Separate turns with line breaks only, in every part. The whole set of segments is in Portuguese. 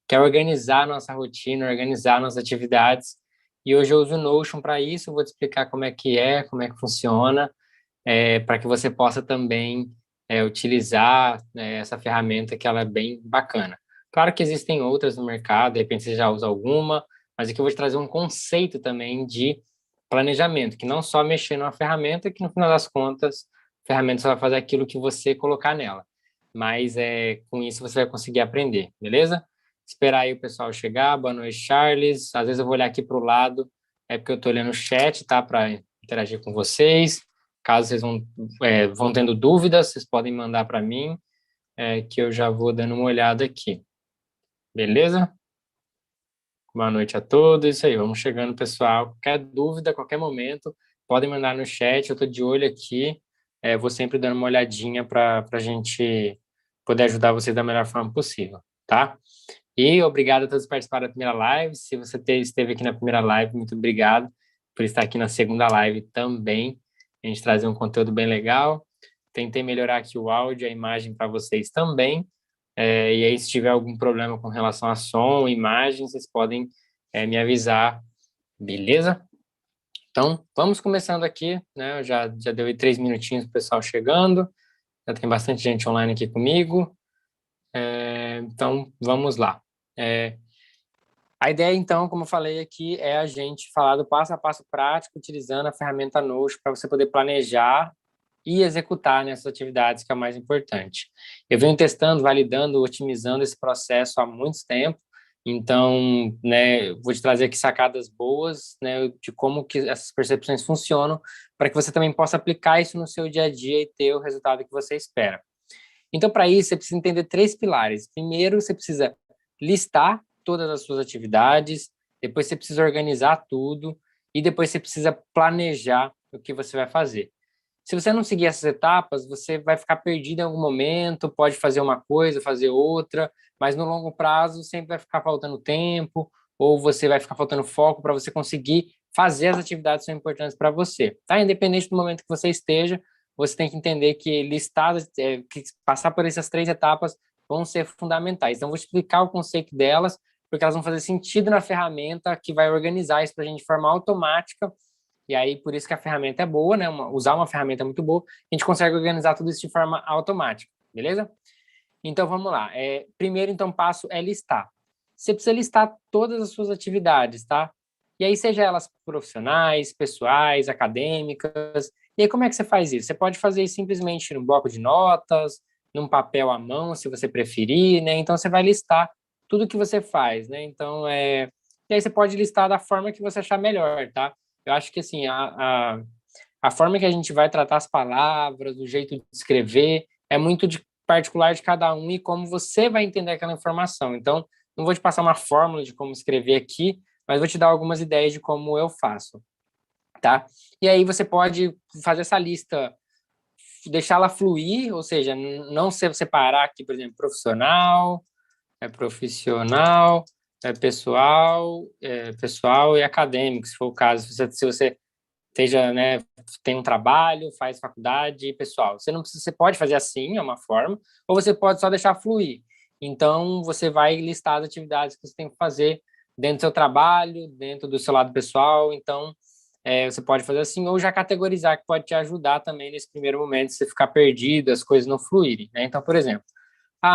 quer organizar a nossa rotina, organizar nossas atividades. E hoje eu uso o Notion para isso, vou te explicar como é que funciona, para que você possa também utilizar essa ferramenta que ela é bem bacana. Claro que existem outras no mercado, de repente você já usa alguma, mas aqui eu vou te trazer um conceito também de planejamento, que não só mexer numa ferramenta, que no final das contas, a ferramenta só vai fazer aquilo que você colocar nela. Mas com isso você vai conseguir aprender, beleza? Esperar aí o pessoal chegar. Boa noite, Charles. Às vezes eu vou olhar aqui para o lado, é porque eu estou olhando o chat, tá? Para interagir com vocês. Caso vocês vão tendo dúvidas, vocês podem mandar para mim, que eu já vou dando uma olhada aqui. Beleza? Boa noite a todos. Isso aí, vamos chegando, pessoal. Qualquer dúvida, qualquer momento, podem mandar no chat. Eu estou de olho aqui. Vou sempre dando uma olhadinha para a gente poder ajudar vocês da melhor forma possível, tá? E obrigado a todos que participaram da primeira live. Se você esteve aqui na primeira live, muito obrigado por estar aqui na segunda live também. A gente trazer um conteúdo bem legal. Tentei melhorar aqui o áudio, a imagem para vocês também. E aí, se tiver algum problema com relação a som, imagem, vocês podem me avisar, beleza? Então, vamos começando aqui, né? Já deu aí 3 minutinhos para o pessoal chegando. Já tem bastante gente online aqui comigo. Então, vamos lá. A ideia, então, como eu falei aqui, é a gente falar do passo a passo prático, utilizando a ferramenta Notion para você poder planejar e executar nessas atividades, que é o mais importante. Eu venho testando, validando, otimizando esse processo há muito tempo, então, né, vou te trazer aqui sacadas boas, né, de como que essas percepções funcionam, para que você também possa aplicar isso no seu dia a dia e ter o resultado que você espera. Então, para isso, você precisa entender 3 pilares. Primeiro, você precisa listar todas as suas atividades, depois você precisa organizar tudo e depois você precisa planejar o que você vai fazer. Se você não seguir essas etapas, você vai ficar perdido em algum momento, pode fazer uma coisa, fazer outra, mas no longo prazo sempre vai ficar faltando tempo ou você vai ficar faltando foco para você conseguir fazer as atividades que são importantes para você, tá? Independente do momento que você esteja, você tem que entender que que passar por essas 3 etapas vão ser fundamentais. Então, vou explicar o conceito delas, porque elas vão fazer sentido na ferramenta que vai organizar isso para a gente de forma automática. E aí, por isso que a ferramenta é boa, né? Usar uma ferramenta é muito boa, a gente consegue organizar tudo isso de forma automática, beleza? Então, vamos lá. Primeiro, então, passo é listar. Você precisa listar todas as suas atividades, tá? E aí, seja elas profissionais, pessoais, acadêmicas. E aí, como é que você faz isso? Você pode fazer isso simplesmente num bloco de notas, num papel à mão, se você preferir, né? Então, você vai listar tudo que você faz, né? Então, e aí você pode listar da forma que você achar melhor, tá? Eu acho que, assim, a forma que a gente vai tratar as palavras, o jeito de escrever, é muito particular de cada um e como você vai entender aquela informação. Então, não vou te passar uma fórmula de como escrever aqui, mas vou te dar algumas ideias de como eu faço, tá? E aí você pode fazer essa lista, deixá-la fluir, ou seja, não separar aqui, por exemplo, profissional, pessoal e acadêmico, se for o caso. Se você esteja, né, tem um trabalho, faz faculdade, pessoal. Você não precisa, você pode fazer assim, é uma forma, ou você pode só deixar fluir. Então, você vai listar as atividades que você tem que fazer dentro do seu trabalho, dentro do seu lado pessoal. Então, você pode fazer assim, ou já categorizar, que pode te ajudar também nesse primeiro momento, se você ficar perdido, as coisas não fluírem, né? Então, por exemplo,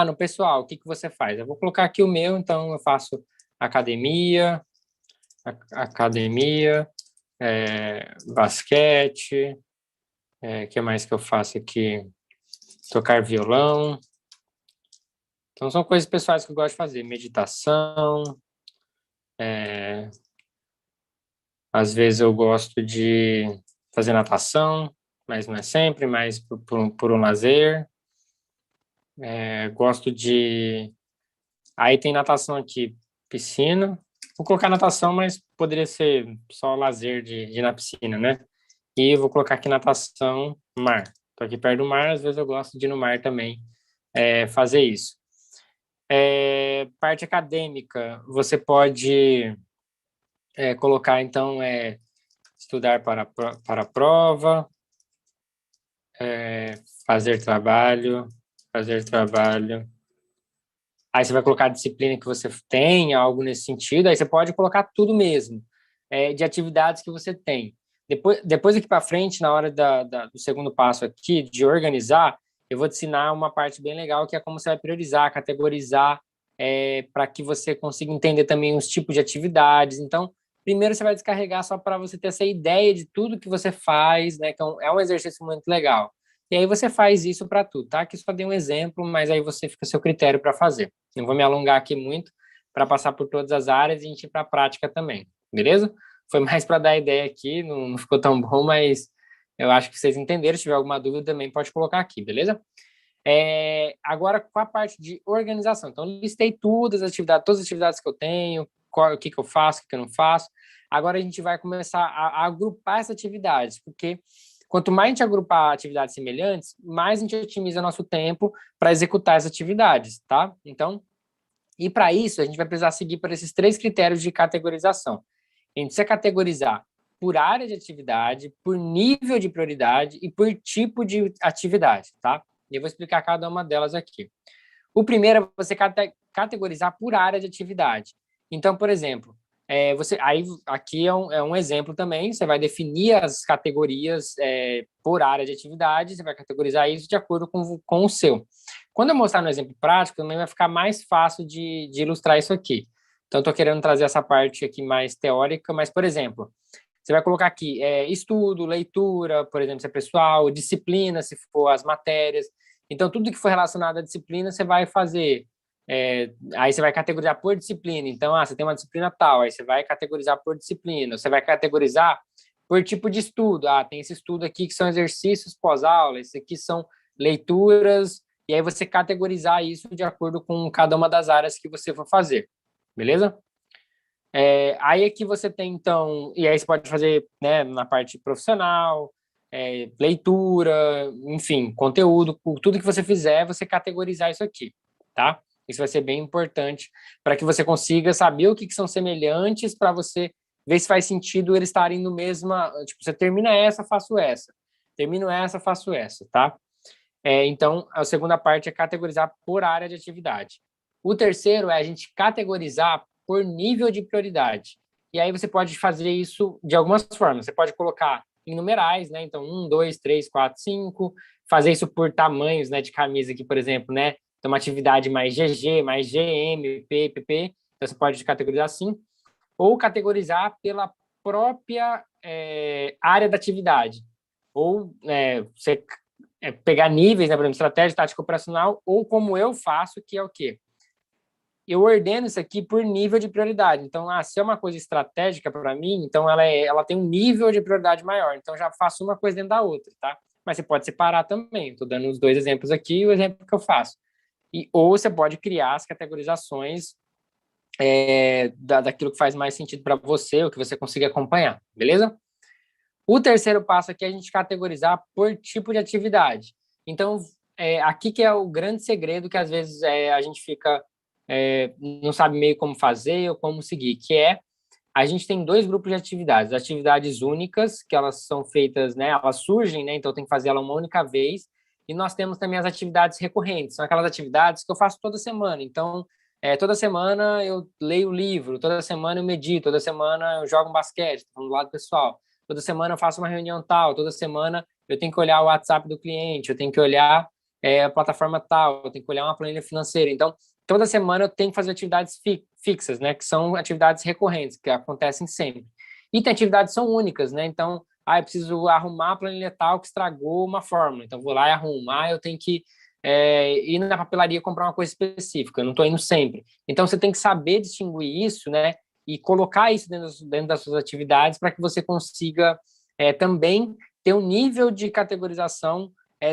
no pessoal, o que que você faz? Eu vou colocar aqui o meu, então eu faço academia, academia, basquete, que mais que eu faço aqui? Tocar violão. Então, são coisas pessoais que eu gosto de fazer. Meditação. Às vezes eu gosto de fazer natação, mas não é sempre, mas por um lazer. Gosto de... Aí tem natação aqui, piscina. Vou colocar natação, mas poderia ser só lazer de ir na piscina, né? E eu vou colocar aqui natação, mar. Estou aqui perto do mar, às vezes eu gosto de ir no mar também, fazer isso. Parte acadêmica, você pode colocar, então, estudar para a prova, fazer trabalho, aí você vai colocar a disciplina que você tem, algo nesse sentido, aí você pode colocar tudo mesmo, de atividades que você tem. Depois aqui para frente, na hora do segundo passo aqui, de organizar, eu vou te ensinar uma parte bem legal, que é como você vai priorizar, categorizar, para que você consiga entender também os tipos de atividades. Então, primeiro você vai descarregar só para você ter essa ideia de tudo que você faz, né? Que é um exercício muito legal. E aí você faz isso para tudo, tá? Aqui só dei um exemplo, mas aí você fica a seu critério para fazer. Não vou me alongar aqui muito para passar por todas as áreas e a gente ir para a prática também, beleza? Foi mais para dar ideia aqui, não ficou tão bom, mas eu acho que vocês entenderam. Se tiver alguma dúvida também pode colocar aqui, beleza? Agora, com a parte de organização. Então, listei todas as atividades que eu tenho, o que eu faço, o que eu não faço. Agora, a gente vai começar a agrupar essas atividades, porque quanto mais a gente agrupar atividades semelhantes, mais a gente otimiza nosso tempo para executar essas atividades, tá? Então, e para isso, a gente vai precisar seguir por esses 3 critérios de categorização. A gente precisa categorizar por área de atividade, por nível de prioridade e por tipo de atividade, tá? E eu vou explicar cada uma delas aqui. O primeiro é você categorizar por área de atividade. Então, por exemplo, aqui é um exemplo também, você vai definir as categorias por área de atividade, você vai categorizar isso de acordo com o seu. Quando eu mostrar no exemplo prático, também vai ficar mais fácil de ilustrar isso aqui. Então, estou querendo trazer essa parte aqui mais teórica, mas, por exemplo, você vai colocar aqui estudo, leitura, por exemplo, se é pessoal, disciplina, se for as matérias. Então, tudo que for relacionado à disciplina, você vai fazer. Aí você vai categorizar por disciplina. Então, você tem uma disciplina tal, aí você vai categorizar por disciplina. Você vai categorizar por tipo de estudo. Tem esse estudo aqui que são exercícios pós-aula, esse aqui são leituras, e aí você categorizar isso de acordo com cada uma das áreas que você for fazer. Beleza? Aí aqui você tem, então, e aí você pode fazer, né, na parte profissional, leitura, enfim, conteúdo, tudo que você fizer, você categorizar isso aqui, tá? Isso vai ser bem importante para que você consiga saber o que são semelhantes para você ver se faz sentido eles estarem no mesma, tipo, você termina essa, faço essa. Termino essa, faço essa, tá? Então, a segunda parte é categorizar por área de atividade. O terceiro é a gente categorizar por nível de prioridade. E aí você pode fazer isso de algumas formas. Você pode colocar em numerais, né? Então, 1, 2, 3, 4, 5. Fazer isso por tamanhos, né? De camisa aqui, por exemplo, né? Então, uma atividade mais GG, mais GM, P, PP. Então, você pode categorizar assim. Ou categorizar pela própria área da atividade. Ou você pegar níveis, né, por exemplo, estratégia, tática operacional, ou como eu faço, que é o quê? Eu ordeno isso aqui por nível de prioridade. Então, se é uma coisa estratégica para mim, então ela tem um nível de prioridade maior. Então, já faço uma coisa dentro da outra, tá? Mas você pode separar também. Estou dando os 2 exemplos aqui e o exemplo que eu faço. Ou você pode criar as categorizações daquilo que faz mais sentido para você, ou que você consiga acompanhar, beleza? O terceiro passo aqui é a gente categorizar por tipo de atividade. Então, aqui que é o grande segredo que às vezes a gente fica não sabe meio como fazer ou como seguir, que é a gente tem 2 grupos de atividades, atividades únicas, que elas são feitas, né, elas surgem, né, então tem que fazer ela uma única vez, e nós temos também as atividades recorrentes, são aquelas atividades que eu faço toda semana, então toda semana eu leio o livro, toda semana eu medito, toda semana eu jogo um basquete, do lado pessoal, toda semana eu faço uma reunião tal, toda semana eu tenho que olhar o WhatsApp do cliente, eu tenho que olhar a plataforma tal, eu tenho que olhar uma planilha financeira, então toda semana eu tenho que fazer atividades fixas, né, que são atividades recorrentes, que acontecem sempre. E tem atividades que são únicas, né? Então, eu preciso arrumar a planilha tal que estragou uma fórmula. Então, vou lá e arrumo. Eu tenho que ir na papelaria comprar uma coisa específica. Eu não estou indo sempre. Então, você tem que saber distinguir isso, né? E colocar isso dentro das suas atividades para que você consiga também ter um nível de categorização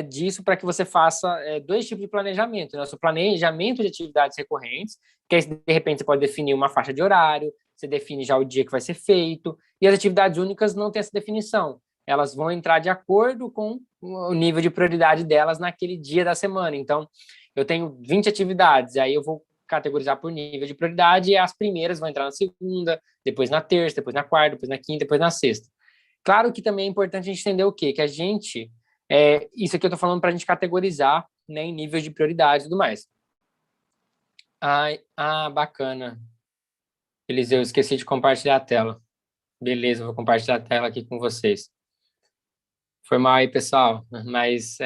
disso para que você faça 2 tipos de planejamento. Né? O seu planejamento de atividades recorrentes, que aí, de repente, você pode definir uma faixa de horário, você define já o dia que vai ser feito, e as atividades únicas não têm essa definição. Elas vão entrar de acordo com o nível de prioridade delas naquele dia da semana. Então, eu tenho 20 atividades, aí eu vou categorizar por nível de prioridade, e as primeiras vão entrar na segunda, depois na terça, depois na quarta, depois na quinta, depois na sexta. Claro que também é importante a gente entender o quê? Que a gente isso aqui eu estou falando para a gente categorizar, né, em níveis de prioridade e tudo mais. Bacana. Eliseu, esqueci de compartilhar a tela. Beleza, vou compartilhar a tela aqui com vocês. Foi mal aí, pessoal, mas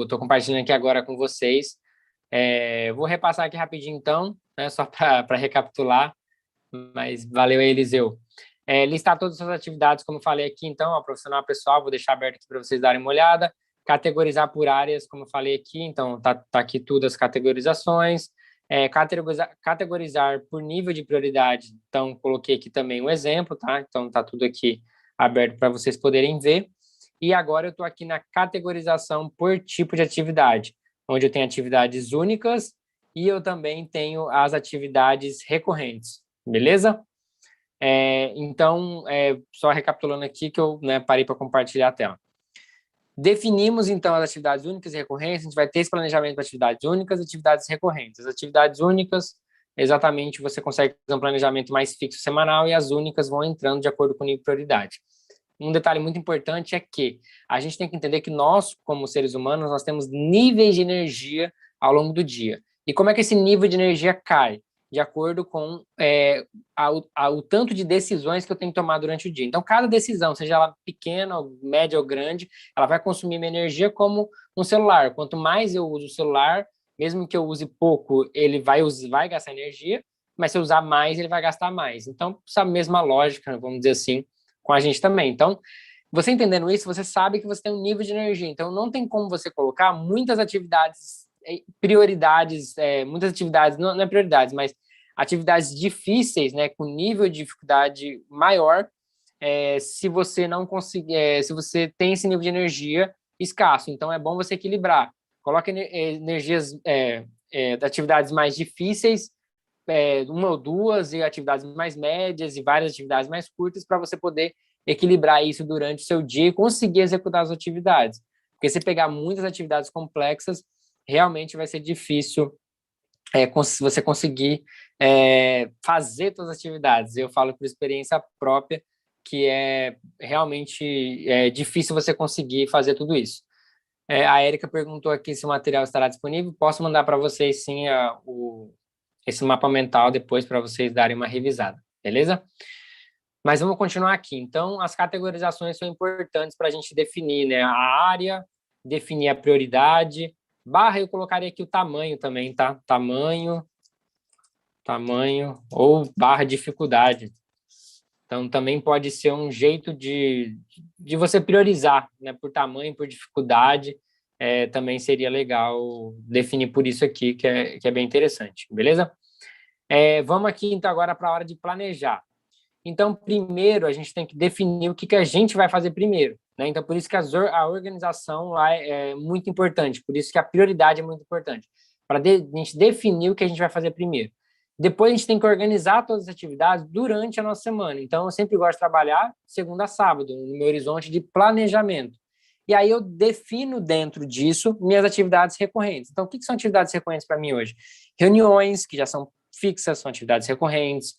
tô compartilhando aqui agora com vocês. Vou repassar aqui rapidinho, então, né, só para recapitular, mas valeu aí, Eliseu. Listar todas as suas atividades, como eu falei aqui, então, ó, profissional pessoal, vou deixar aberto aqui para vocês darem uma olhada. Categorizar por áreas, como eu falei aqui, então, tá aqui tudo as categorizações. Categorizar por nível de prioridade, então, coloquei aqui também um exemplo, tá? Então, tá tudo aqui aberto para vocês poderem ver. E agora eu estou aqui na categorização por tipo de atividade, onde eu tenho atividades únicas e eu também tenho as atividades recorrentes, beleza? Então, só recapitulando aqui que eu, né, parei para compartilhar a tela. Definimos, então, as atividades únicas e recorrentes, a gente vai ter esse planejamento para atividades únicas e atividades recorrentes. As atividades únicas, exatamente, você consegue fazer um planejamento mais fixo semanal e as únicas vão entrando de acordo com o nível de prioridade. Um detalhe muito importante é que a gente tem que entender que nós, como seres humanos, nós temos níveis de energia ao longo do dia. E como é que esse nível de energia cai? De acordo com o tanto de decisões que eu tenho que tomar durante o dia. Então, cada decisão, seja ela pequena, média ou grande, ela vai consumir minha energia como um celular. Quanto mais eu uso o celular, mesmo que eu use pouco, ele vai gastar energia, mas se eu usar mais, ele vai gastar mais. Então, essa mesma lógica, vamos dizer assim, com a gente também. Então, você entendendo isso, você sabe que você tem um nível de energia. Então, não tem como você colocar muitas atividades, prioridades, muitas atividades, não é prioridades, mas atividades difíceis, né, com nível de dificuldade maior, se você não conseguir, se você tem esse nível de energia escasso. Então, é bom você equilibrar. Coloque energias, atividades mais difíceis, uma ou duas, e atividades mais médias e várias atividades mais curtas, para você poder equilibrar isso durante o seu dia e conseguir executar as atividades. Porque se pegar muitas atividades complexas, realmente vai ser difícil você conseguir fazer todas as atividades. Eu falo por experiência própria que é realmente difícil você conseguir fazer tudo isso. A Érica perguntou aqui se o material estará disponível. Posso mandar para vocês, sim, esse mapa mental depois para vocês darem uma revisada, beleza? Mas vamos continuar aqui. Então, as categorizações são importantes para a gente definir, né, a área, definir a prioridade. Barra, eu colocaria aqui o tamanho também, tá? Tamanho ou barra dificuldade. Então, também pode ser um jeito de você priorizar, né, por tamanho, por dificuldade. Também seria legal definir por isso aqui, que é bem interessante, beleza? Vamos aqui, então, agora para a hora de planejar. Então, primeiro, a gente tem que definir o que a gente vai fazer primeiro, né? Então, por isso que a organização lá é muito importante, por isso que a prioridade é muito importante, para a gente definir o que a gente vai fazer primeiro. Depois, a gente tem que organizar todas as atividades durante a nossa semana. Então, eu sempre gosto de trabalhar segunda a sábado, no meu horizonte de planejamento. E aí, eu defino dentro disso minhas atividades recorrentes. Então, o que são atividades recorrentes para mim hoje? Reuniões, que já são fixas, são atividades recorrentes,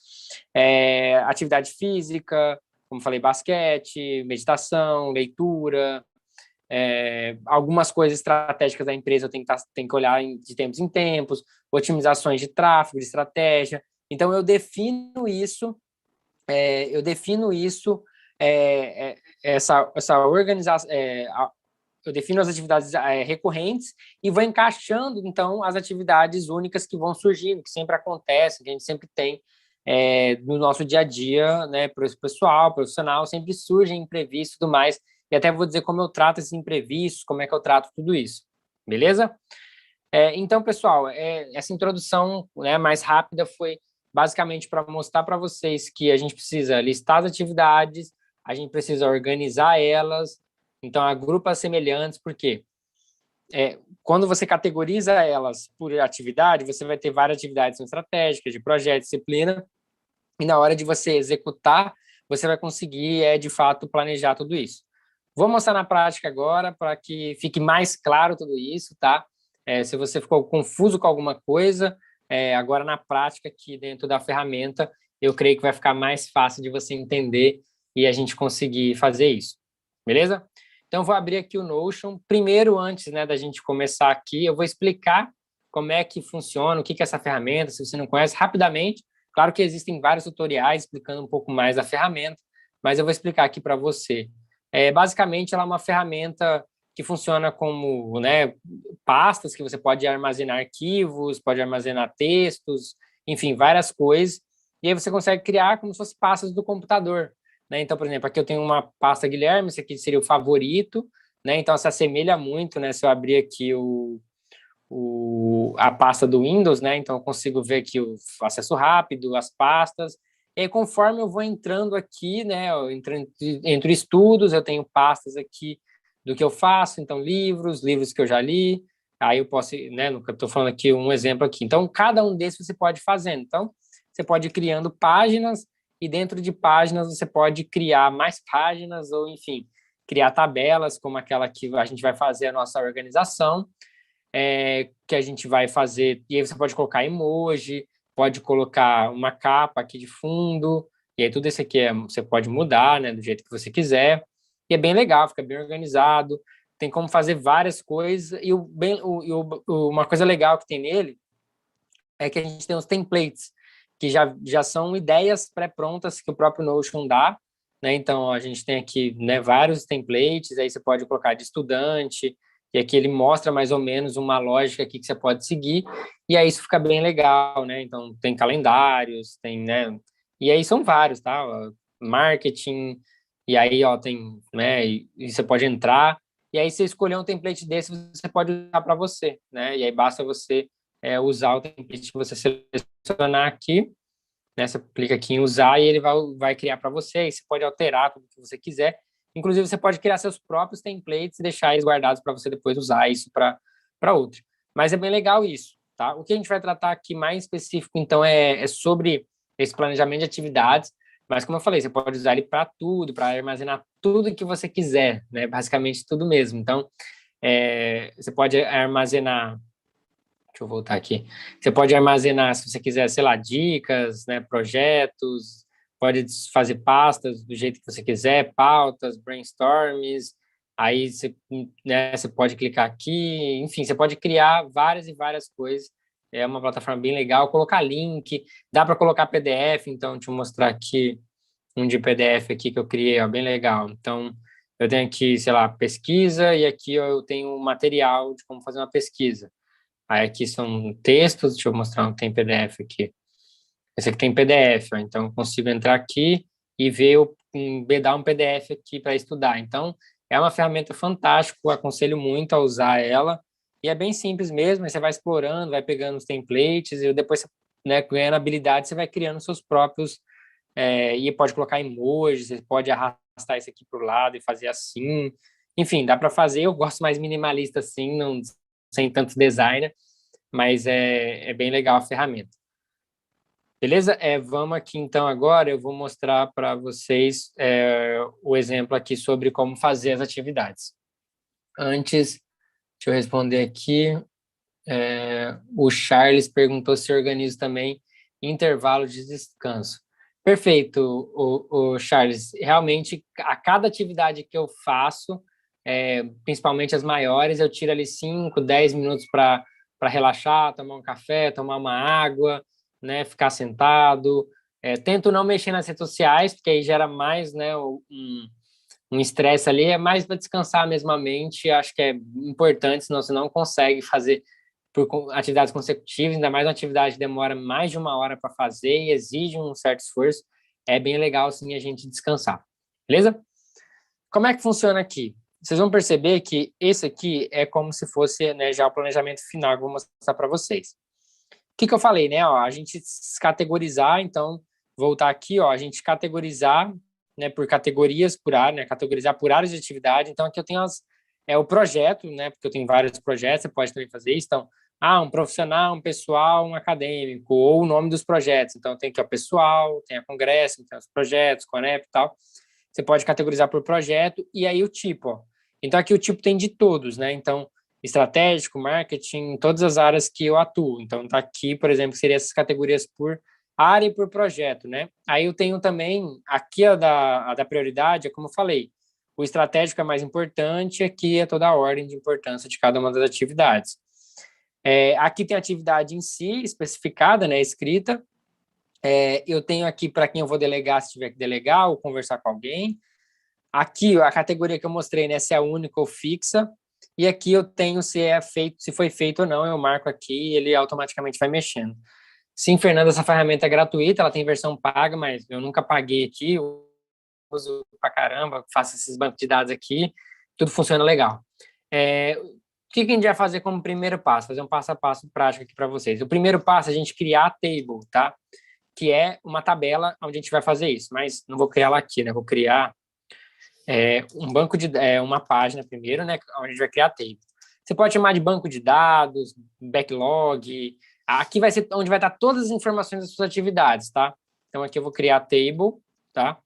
atividade física, como falei, basquete, meditação, leitura, algumas coisas estratégicas da empresa eu tenho que olhar de tempos em tempos, otimizações de tráfego, de estratégia. Então, eu defino isso, essa organização, eu defino as atividades recorrentes e vou encaixando, então, as atividades únicas que vão surgindo, que sempre acontecem, que a gente sempre tem no nosso dia a dia, né, pessoal, profissional, sempre surgem imprevistos e tudo mais, e até vou dizer como eu trato esses imprevistos, como é que eu trato tudo isso, beleza? Então, pessoal, essa introdução, né, mais rápida foi basicamente para mostrar para vocês que a gente precisa listar as atividades, a gente precisa organizar elas, então agrupa as semelhantes, porque quando você categoriza elas por atividade, você vai ter várias atividades estratégicas, de projeto, disciplina, e na hora de você executar, você vai conseguir, de fato, planejar tudo isso. Vou mostrar na prática agora para que fique mais claro tudo isso, tá? Se você ficou confuso com alguma coisa, agora na prática aqui dentro da ferramenta, eu creio que vai ficar mais fácil de você entender e a gente conseguir fazer isso. Beleza? Então, vou abrir aqui o Notion. Primeiro, antes, né, da gente começar aqui, eu vou explicar como é que funciona, o que é essa ferramenta, se você não conhece, rapidamente. Claro que existem vários tutoriais explicando um pouco mais a ferramenta, mas eu vou explicar aqui para você. Basicamente, ela é uma ferramenta que funciona como, né, pastas que você pode armazenar arquivos, pode armazenar textos, enfim, várias coisas. E aí você consegue criar como se fosse pastas do computador, né? Então, por exemplo, aqui eu tenho uma pasta Guilherme, esse aqui seria o favorito, né? Então, se assemelha muito, né? Se eu abrir aqui a pasta do Windows, né? Então, eu consigo ver aqui o acesso rápido, as pastas. E aí, conforme eu vou entrando aqui, né? Eu entro estudos, eu tenho pastas aqui do que eu faço, então livros que eu já li. Aí eu posso, né? Eu estou falando aqui um exemplo aqui. Então, cada um desses você pode ir fazendo. Então, você pode ir criando páginas e dentro de páginas você pode criar mais páginas ou, enfim, criar tabelas como aquela que a gente vai fazer a nossa organização, que a gente vai fazer. E aí você pode colocar emoji, pode colocar uma capa aqui de fundo, e aí tudo isso aqui você pode mudar, né, do jeito que você quiser. E é bem legal, fica bem organizado. Tem como fazer várias coisas. E uma coisa legal que tem nele é que a gente tem os templates, que já são ideias pré-prontas que o próprio Notion dá, né? Então, a gente tem aqui, né, vários templates, aí você pode colocar de estudante, e aqui ele mostra mais ou menos uma lógica aqui que você pode seguir, e aí isso fica bem legal, né? Então, tem calendários, tem, né? E aí são vários, tá? Marketing, e aí, ó, tem, né? E você pode entrar, e aí você escolher um template desse, você pode usar para você, né? E aí basta você usar o template que você selecionar aqui, né? Você clica aqui em usar e ele vai criar para você. E você pode alterar tudo que você quiser. Inclusive, você pode criar seus próprios templates e deixar eles guardados para você depois usar isso para outro. Mas é bem legal isso, tá? O que a gente vai tratar aqui mais específico, então, é sobre esse planejamento de atividades. Mas, como eu falei, você pode usar ele para tudo, para armazenar tudo que você quiser, né? Basicamente tudo mesmo. Então, você pode armazenar. Deixa eu voltar aqui. Você pode armazenar, se você quiser, sei lá, dicas, né, projetos, pode fazer pastas do jeito que você quiser, pautas, brainstorms. Aí você, né, você pode clicar aqui, enfim, você pode criar várias e várias coisas. É uma plataforma bem legal. Colocar link, dá para colocar PDF. Então, deixa eu mostrar aqui um de PDF aqui que eu criei, ó, bem legal. Então, eu tenho aqui, sei lá, pesquisa e aqui ó, eu tenho um material de como fazer uma pesquisa. Aí aqui são textos, deixa eu mostrar um que tem PDF aqui. Esse aqui tem PDF, ó, então eu consigo entrar aqui e ver, dar um PDF aqui para estudar. Então, é uma ferramenta fantástica, eu aconselho muito a usar ela. E é bem simples mesmo, aí você vai explorando, vai pegando os templates e depois, né, ganhando habilidade, você vai criando seus próprios, e pode colocar emojis, você pode arrastar isso aqui para o lado e fazer assim. Enfim, dá para fazer, eu gosto mais minimalista assim, não, sem tanto designer, mas é bem legal a ferramenta. Beleza? Vamos aqui então agora, eu vou mostrar para vocês o exemplo aqui sobre como fazer as atividades. Antes, deixa eu responder aqui. O Charles perguntou se organiza também intervalo de descanso. Perfeito, o Charles. Realmente, a cada atividade que eu faço, principalmente as maiores, eu tiro ali 5, 10 minutos para relaxar, tomar um café, tomar uma água, né, ficar sentado. Tento não mexer nas redes sociais, porque aí gera mais, né, um estresse ali, é mais para descansar mesmo a mente. Acho que é importante, senão você não consegue fazer por atividades consecutivas, ainda mais uma atividade que demora mais de uma hora para fazer e exige um certo esforço. É bem legal, sim, a gente descansar. Beleza? Como é que funciona aqui? Vocês vão perceber que esse aqui é como se fosse, né, já o planejamento final que eu vou mostrar para vocês. O que eu falei, né? Ó, a gente categorizar, então, voltar aqui, ó, a gente categorizar, né, por categorias, por área, né, categorizar por áreas de atividade. Então, aqui eu tenho o projeto, né, porque eu tenho vários projetos, você pode também fazer isso. Então, um profissional, um pessoal, um acadêmico, ou o nome dos projetos. Então, tem aqui o pessoal, tem a congresso, tem os projetos, Conep e tal. Você pode categorizar por projeto e aí o tipo, ó. Então, aqui o tipo tem de todos, né? Então, estratégico, marketing, todas as áreas que eu atuo. Então, tá aqui, por exemplo, seria essas categorias por área e por projeto, né? Aí eu tenho também, aqui a da prioridade, é como eu falei, o estratégico é mais importante, aqui é toda a ordem de importância de cada uma das atividades. Aqui tem a atividade em si, especificada, né, escrita. Eu tenho aqui para quem eu vou delegar, se tiver que delegar ou conversar com alguém. Aqui, a categoria que eu mostrei, né, se é única ou fixa. E aqui eu tenho se é feito, se foi feito ou não, eu marco aqui e ele automaticamente vai mexendo. Sim, Fernanda, essa ferramenta é gratuita, ela tem versão paga, mas eu nunca paguei aqui, eu uso pra caramba, faço esses bancos de dados aqui, tudo funciona legal. O que a gente vai fazer como primeiro passo? Fazer um passo a passo prático aqui para vocês. O primeiro passo é a gente criar a table, tá? Que é uma tabela onde a gente vai fazer isso, mas não vou criar ela aqui, né? Vou criar um banco de uma página primeiro, né? Onde a gente vai criar a table. Você pode chamar de banco de dados, backlog. Aqui vai ser onde vai estar todas as informações das suas atividades, tá? Então aqui eu vou criar a table, tá?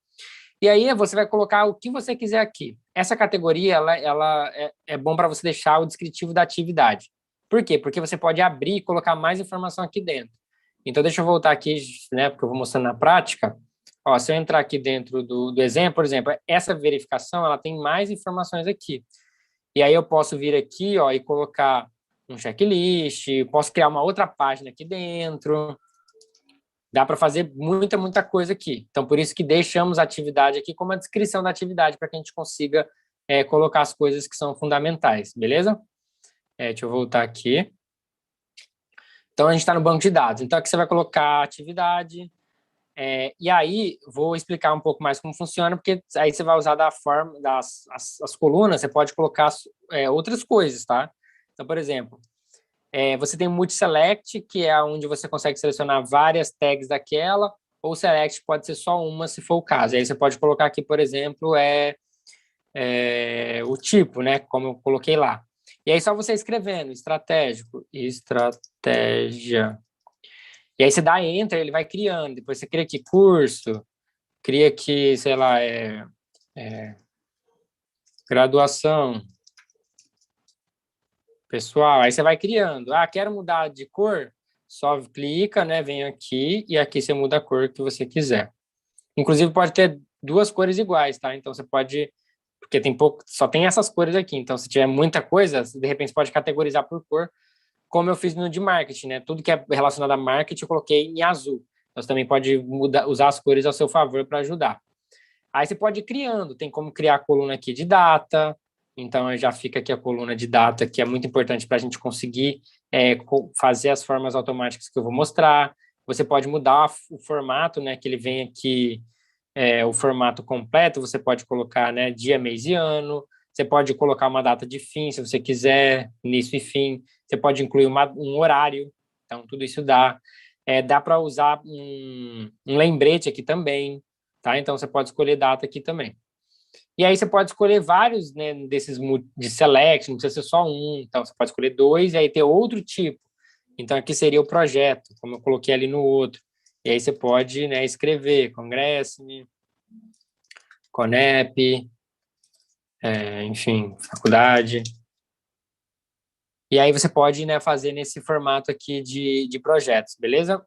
E aí você vai colocar o que você quiser aqui. Essa categoria ela é bom para você deixar o descritivo da atividade. Por quê? Porque você pode abrir e colocar mais informação aqui dentro. Então, deixa eu voltar aqui, né, porque eu vou mostrando na prática. Ó, se eu entrar aqui dentro do exemplo, por exemplo, essa verificação ela tem mais informações aqui. E aí eu posso vir aqui, ó, e colocar um checklist, posso criar uma outra página aqui dentro. Dá para fazer muita coisa aqui. Então, por isso que deixamos a atividade aqui como a descrição da atividade, para que a gente consiga colocar as coisas que são fundamentais, beleza? Deixa eu voltar aqui. Então, a gente está no banco de dados. Então, aqui você vai colocar a atividade. E aí, vou explicar um pouco mais como funciona, porque aí você vai usar da forma as colunas, você pode colocar outras coisas, tá? Então, por exemplo, você tem multi-select, que é onde você consegue selecionar várias tags daquela, ou select pode ser só uma, se for o caso. Aí você pode colocar aqui, por exemplo, o tipo, né? Como eu coloquei lá. E aí só você escrevendo, estratégico, estratégia. E aí você dá enter, ele vai criando. Depois você cria aqui curso, cria aqui, sei lá, graduação pessoal. Aí você vai criando. Quero mudar de cor? Só clica, né? Vem aqui e aqui você muda a cor que você quiser. Inclusive pode ter duas cores iguais, tá? Então você pode, porque tem pouco, só tem essas cores aqui. Então se tiver muita coisa, de repente você pode categorizar por cor, como eu fiz no de marketing, né? Tudo que é relacionado a marketing eu coloquei em azul. Então, você também pode usar as cores ao seu favor para ajudar. Aí você pode ir criando, tem como criar a coluna aqui de data, então já fica aqui a coluna de data, que é muito importante para a gente conseguir fazer as formas automáticas que eu vou mostrar. Você pode mudar o formato, né, que ele vem aqui, o formato completo, você pode colocar, né, dia, mês e ano, você pode colocar uma data de fim, se você quiser, início e fim, você pode incluir um horário, então tudo isso dá. Dá para usar um lembrete aqui também, tá? Então você pode escolher data aqui também. E aí você pode escolher vários, né, desses de select, não precisa ser só um, então você pode escolher dois e aí ter outro tipo. Então aqui seria o projeto, como eu coloquei ali no outro. E aí você pode, né, escrever congresso, Conep, enfim, faculdade. E aí você pode, né, fazer nesse formato aqui de projetos, beleza?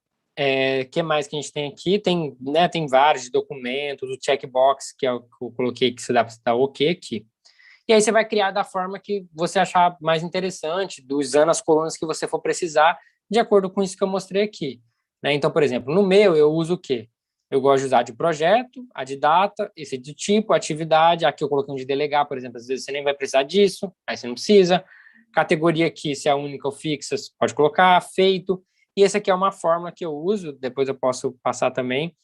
Que mais que a gente tem aqui? Tem vários documentos, o checkbox, que é o que eu coloquei, que você dá para dar OK aqui. E aí você vai criar da forma que você achar mais interessante, usando as colunas que você for precisar, de acordo com isso que eu mostrei aqui. Né? Então, por exemplo, no meu eu uso o quê? Eu gosto de usar de projeto, a de data, esse de tipo, atividade, aqui eu coloquei um de delegar, por exemplo, às vezes você nem vai precisar disso, aí você não precisa. Categoria aqui, se é única ou fixa, você pode colocar, feito. E essa aqui é uma fórmula que eu uso, depois eu posso passar também,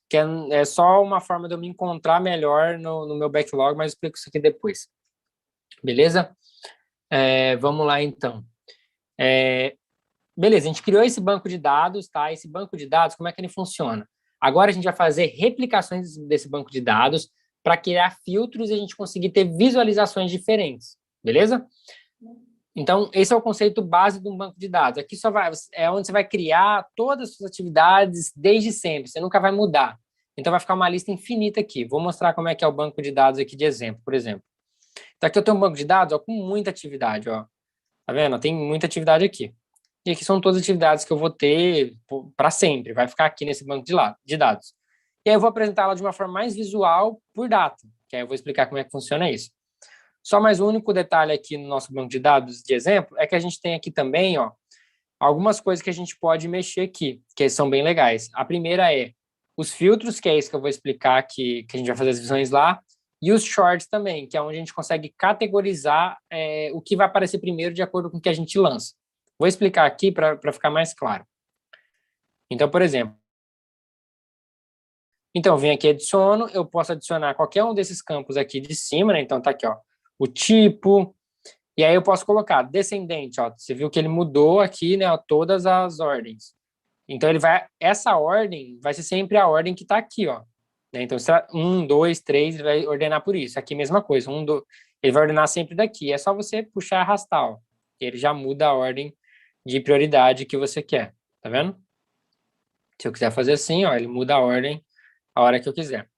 que é só uma forma de eu me encontrar melhor no meu backlog, mas eu explico isso aqui depois. Beleza? Vamos lá, então. Beleza, a gente criou esse banco de dados, tá? Esse banco de dados, como é que ele funciona? Agora a gente vai fazer replicações desse banco de dados para criar filtros e a gente conseguir ter visualizações diferentes, beleza? Então, esse é o conceito base de um banco de dados. Aqui é onde você vai criar todas as suas atividades desde sempre, você nunca vai mudar. Então, vai ficar uma lista infinita aqui. Vou mostrar como é que é o banco de dados aqui de exemplo, por exemplo. Então, aqui eu tenho um banco de dados com muita atividade, ó. Tá vendo? Tem muita atividade aqui. E aqui são todas as atividades que eu vou ter para sempre. Vai ficar aqui nesse banco de dados. E aí eu vou apresentá-la de uma forma mais visual por data, que aí eu vou explicar como é que funciona isso. Só mais um único detalhe aqui no nosso banco de dados de exemplo é que a gente tem aqui também, ó, algumas coisas que a gente pode mexer aqui, que são bem legais. A primeira é os filtros, que é isso que eu vou explicar, que a gente vai fazer as visões lá, e os shorts também, que é onde a gente consegue categorizar o que vai aparecer primeiro de acordo com o que a gente lança. Vou explicar aqui para ficar mais claro. Então, por exemplo, então, eu venho aqui e adiciono, eu posso adicionar qualquer um desses campos aqui de cima, né? Então, tá aqui, ó, o tipo, e aí eu posso colocar descendente, ó, você viu que ele mudou aqui, né, ó, todas as ordens. Então, essa ordem vai ser sempre a ordem que tá aqui, ó. Né? Então, se 1, 2, 3, ele vai ordenar por isso. Aqui, mesma coisa, 1, 2, ele vai ordenar sempre daqui. É só você puxar e arrastar, ó. Ele já muda a ordem de prioridade que você quer, tá vendo? Se eu quiser fazer assim, ó, ele muda a ordem a hora que eu quiser.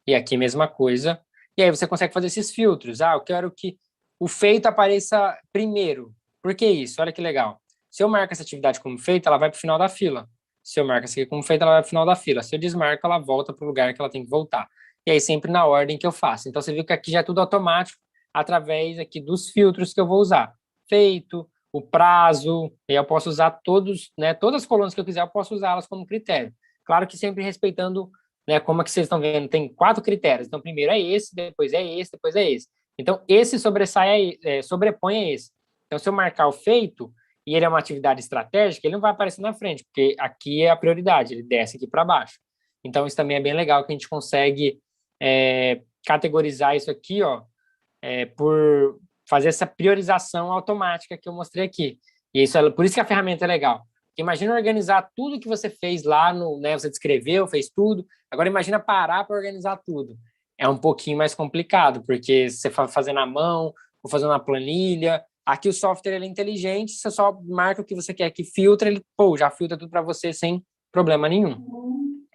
E aqui, mesma coisa. E aí você consegue fazer esses filtros. Ah, eu quero que o feito apareça primeiro. Por que isso? Olha que legal. Se eu marco essa atividade como feita, ela vai para o final da fila. Se eu marco essa aqui como feita, ela vai para o final da fila. Se eu desmarco, ela volta para o lugar que ela tem que voltar. E aí sempre na ordem que eu faço. Então você viu que aqui já é tudo automático através aqui dos filtros que eu vou usar. Feito, o prazo, e eu posso usar todos, né, todas as colunas que eu quiser, eu posso usá-las como critério. Claro que sempre respeitando, né, como é que vocês estão vendo, tem 4 critérios. Então, primeiro é esse, depois é esse, depois é esse. Então, esse sobrepõe a esse. Então, se eu marcar o feito e ele é uma atividade estratégica, ele não vai aparecer na frente, porque aqui é a prioridade, ele desce aqui para baixo. Então, isso também é bem legal, que a gente consegue categorizar isso aqui, ó, por fazer essa priorização automática que eu mostrei aqui. E isso por isso que a ferramenta é legal. Imagina organizar tudo que você fez lá no, né, você descreveu, fez tudo. Agora imagina parar para organizar tudo. É um pouquinho mais complicado, porque você fazer na mão, ou fazer na planilha. Aqui o software ele é inteligente, você só marca o que você quer que filtra, ele já filtra tudo para você sem problema nenhum.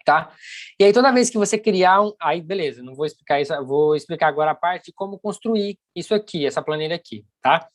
Tá? E aí, toda vez que você criar Aí, beleza, não vou explicar isso, vou explicar agora a parte de como construir isso aqui, essa planilha aqui, tá?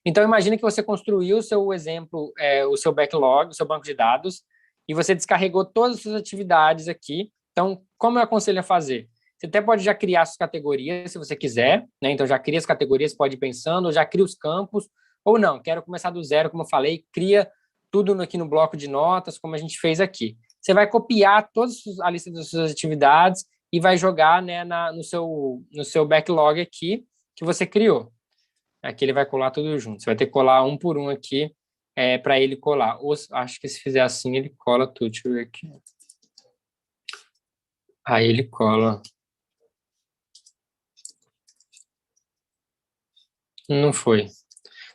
Então, imagine que você construiu o seu exemplo, o seu backlog, o seu banco de dados, e você descarregou todas as suas atividades aqui. Então, como eu aconselho a fazer? Você até pode já criar suas categorias, se você quiser, né? Então, já cria as categorias, pode ir pensando, ou já cria os campos, ou não, quero começar do zero, como eu falei, cria tudo aqui no bloco de notas, como a gente fez aqui. Você vai copiar toda a lista das suas atividades e vai jogar, né, no seu backlog aqui que você criou. Aqui ele vai colar tudo junto. Você vai ter que colar um por um aqui para ele colar. Acho que se fizer assim, ele cola tudo. Deixa eu ver aqui. Aí ele cola. Não foi.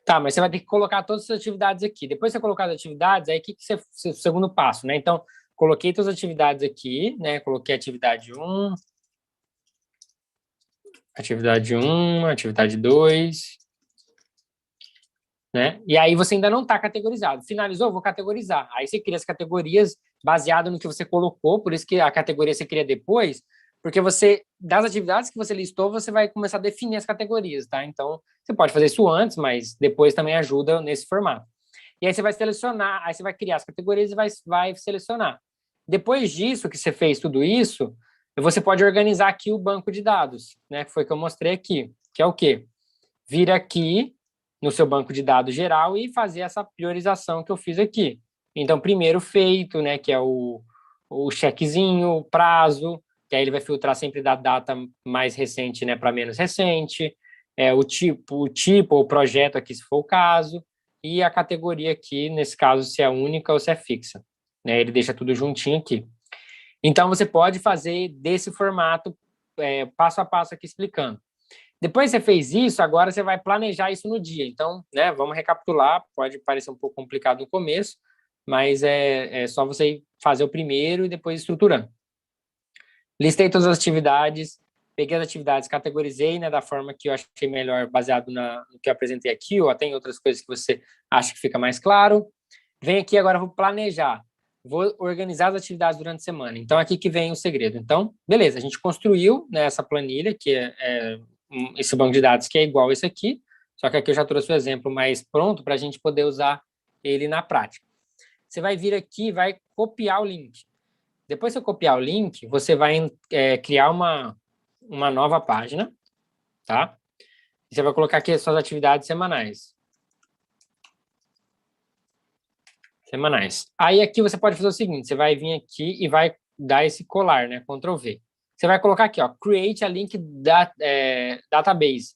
Tá, mas você vai ter que colocar todas as suas atividades aqui. Depois que você colocar as atividades, aí o que você, segundo passo, né? Então, coloquei todas as atividades aqui, né? Coloquei atividade 1, atividade 2, né? E aí você ainda não está categorizado. Finalizou? Vou categorizar. Aí você cria as categorias baseado no que você colocou, por isso que a categoria você cria depois, porque das atividades que você listou, você vai começar a definir as categorias, tá? Então, você pode fazer isso antes, mas depois também ajuda nesse formato. E aí você vai selecionar, aí você vai criar as categorias e vai selecionar. Depois disso, que você fez tudo isso, você pode organizar aqui o banco de dados, né? Que foi que eu mostrei aqui, que é o quê? Vir aqui no seu banco de dados geral e fazer essa priorização que eu fiz aqui. Então, primeiro feito, né? Que é o checkzinho, o prazo, que aí ele vai filtrar sempre da data mais recente, né, para menos recente, o tipo ou projeto aqui, se for o caso, e a categoria aqui, nesse caso, se é única ou se é fixa. Né? Ele deixa tudo juntinho aqui. Então, você pode fazer desse formato, passo a passo aqui explicando. Depois que você fez isso, agora você vai planejar isso no dia. Então, né, vamos recapitular. Pode parecer um pouco complicado no começo, mas é só você fazer o primeiro e depois estruturando. Listei todas as atividades, peguei as atividades, categorizei, né, da forma que eu achei melhor, baseado no que eu apresentei aqui, ou até em outras coisas que você acha que fica mais claro. Vem aqui agora, vou planejar. Vou organizar as atividades durante a semana. Então, aqui que vem o segredo. Então, beleza, a gente construiu, né, essa planilha, que esse banco de dados que é igual esse aqui, só que aqui eu já trouxe o exemplo mais pronto para a gente poder usar ele na prática. Você vai vir aqui e vai copiar o link. Depois que você copiar o link, você vai criar uma nova página, tá? E você vai colocar aqui as suas atividades semanais. Semanais. Aí aqui você pode fazer o seguinte, você vai vir aqui e vai dar esse colar, né? Ctrl V. Você vai colocar aqui, ó, Create a Link Database.